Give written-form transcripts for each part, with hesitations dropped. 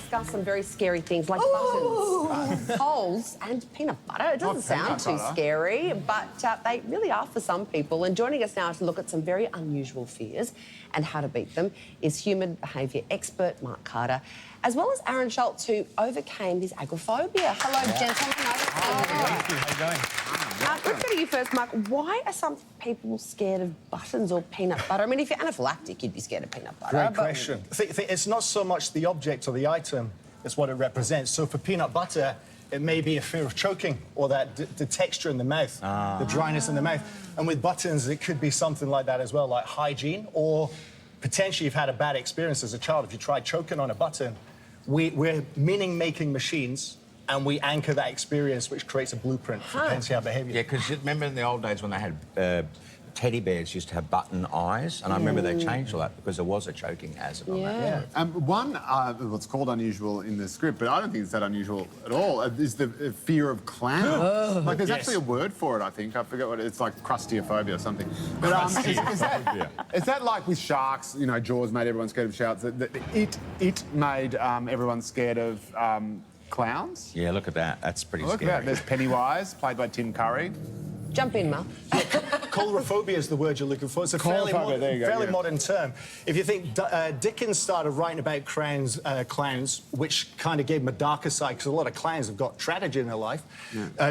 discuss some very scary things like buttons, holes and peanut butter. It doesn't sound too scary, but they really are for some people. And joining us now to look at some very unusual fears and how to beat them is human behaviour expert Mark Carter, as well as Aaron Scholz, who overcame his agoraphobia. Hello, gentlemen. Thank you. How you going? Let's go to you first, Mark. Why are some people scared of buttons or peanut butter? I mean, if you're anaphylactic, you'd be scared of peanut butter. Great question. It's not so much the object or the item, it's what it represents. So for peanut butter, it may be a fear of choking or that the texture in the mouth, the dryness in the mouth. And with buttons, it could be something like that as well, like hygiene, or potentially you've had a bad experience as a child. If you tried choking on a button, we're meaning-making machines, and we anchor that experience, which creates a blueprint for our behaviour. Yeah, because remember in the old days when they had teddy bears used to have button eyes, and I remember they changed all that because there was a choking hazard on that. Yeah. One, what's called unusual in the script, but I don't think it's that unusual at all, is the fear of clowns. Like, there's actually a word for it, I think. I forget what it's like, crustiophobia or something. But is that like with sharks? You know, Jaws made everyone scared of sharks. It made everyone scared of clowns. Yeah, look at that. That's pretty Look scary. at that. There's Pennywise, played by Tim Curry. Jump in, Mark. Coulrophobia is the word you're looking for. It's a fairly modern term. If you think Dickens started writing about clowns, which kind of gave him a darker side, because a lot of clowns have got tragedy in their life.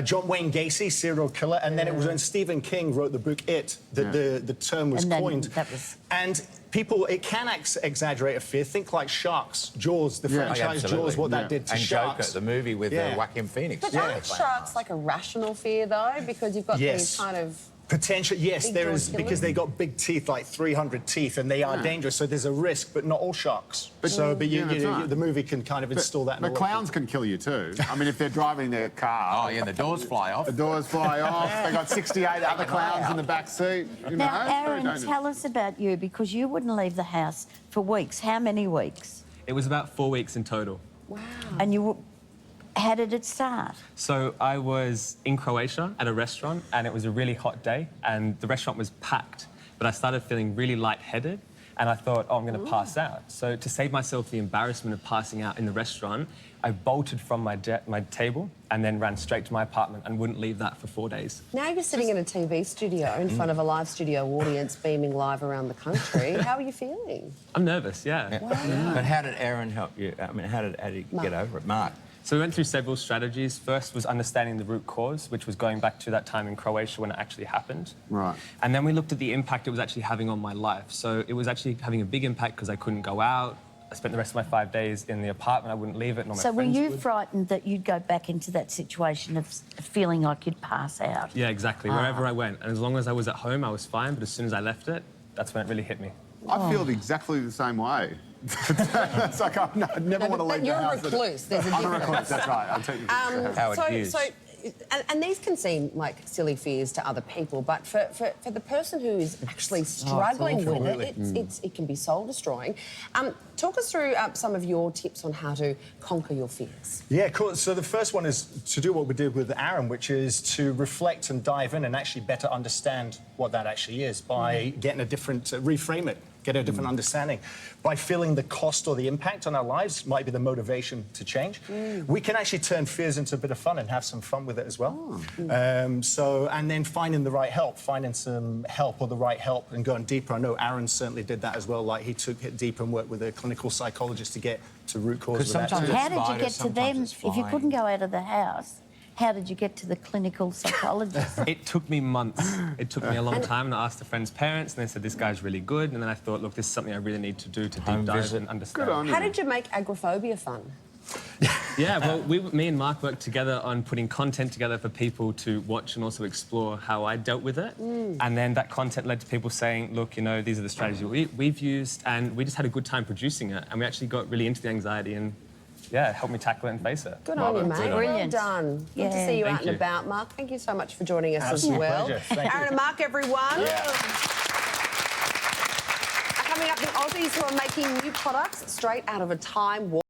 John Wayne Gacy, serial killer, and then it was when Stephen King wrote the book It that the term was coined. And people, it can exaggerate a fear. Think like Sharks, Jaws, the franchise Jaws, what that did to Sharks. Joker, the movie with Joaquin Phoenix. But aren't sharks like a rational fear, though? Because you've got these kind of... Potential, yes, there is, because they got big teeth, like 300 teeth, and they are dangerous, so there's a risk, but not all sharks. But the movie can kind of install that. But clowns can kill you too. I mean, if they're driving their car... Oh, yeah, the doors fly off. The doors fly off. They got 68 other clowns in the back seat. Now, Aaron, tell us about you, because you wouldn't leave the house for weeks. How many weeks? It was about 4 weeks in total. Wow. And you... How did it start? So I was in Croatia at a restaurant, and it was a really hot day, and the restaurant was packed, but I started feeling really lightheaded, and I thought, oh, I'm going to pass out. So to save myself the embarrassment of passing out in the restaurant, I bolted from my table and then ran straight to my apartment and wouldn't leave that for 4 days. Now you're sitting in a TV studio in front of a live studio audience beaming live around the country. How are you feeling? I'm nervous, yeah. Wow. But how did Aaron help you? I mean, how did you get over it? Mark? So we went through several strategies. First was understanding the root cause, which was going back to that time in Croatia when it actually happened. Right. And then we looked at the impact it was actually having on my life. So it was actually having a big impact because I couldn't go out. I spent the rest of my 5 days in the apartment. I wouldn't leave it. So were you frightened that you'd go back into that situation of feeling like you'd pass out? Yeah, exactly. Wherever I went. And as long as I was at home, I was fine. But as soon as I left it, that's when it really hit me. I feel exactly the same way. It's like I never want to leave the house. You're a recluse. There's a difference. I'm a recluse, that's right. I'll take you. And these can seem like silly fears to other people, but for the person who is actually struggling with it, it can be soul-destroying. Talk us through some of your tips on how to conquer your fears. Yeah, cool. So the first one is to do what we did with Aaron, which is to reflect and dive in and actually better understand what that actually is by getting a different, reframe it, get a different understanding. By feeling the cost or the impact on our lives might be the motivation to change. We can actually turn fears into a bit of fun and have some fun with it as well. And then finding the right help, finding some help or the right help and going deeper. I know Aaron certainly did that as well. Like, he took it deeper and worked with a clinical psychologist to get to root cause of that. How did you get to them if you couldn't go out of the house? How did you get to the clinical psychologist? It took me months. It took me a long time, and I asked a friend's parents, and they said, this guy's really good, and then I thought, look, this is something I really need to do to deep dive and understand. How did you make agoraphobia fun? Yeah, well, me and Mark worked together on putting content together for people to watch and also explore how I dealt with it. And then that content led to people saying, look, you know, these are the strategies we've used, and we just had a good time producing it, and we actually got really into the anxiety and help me tackle it and face it. Good on you, mate. Brilliant. Well done. Good to see you out and about, Mark. Thank you so much for joining us as well. Aaron and Mark, everyone. Coming up, the Aussies who are making new products straight out of a time warp.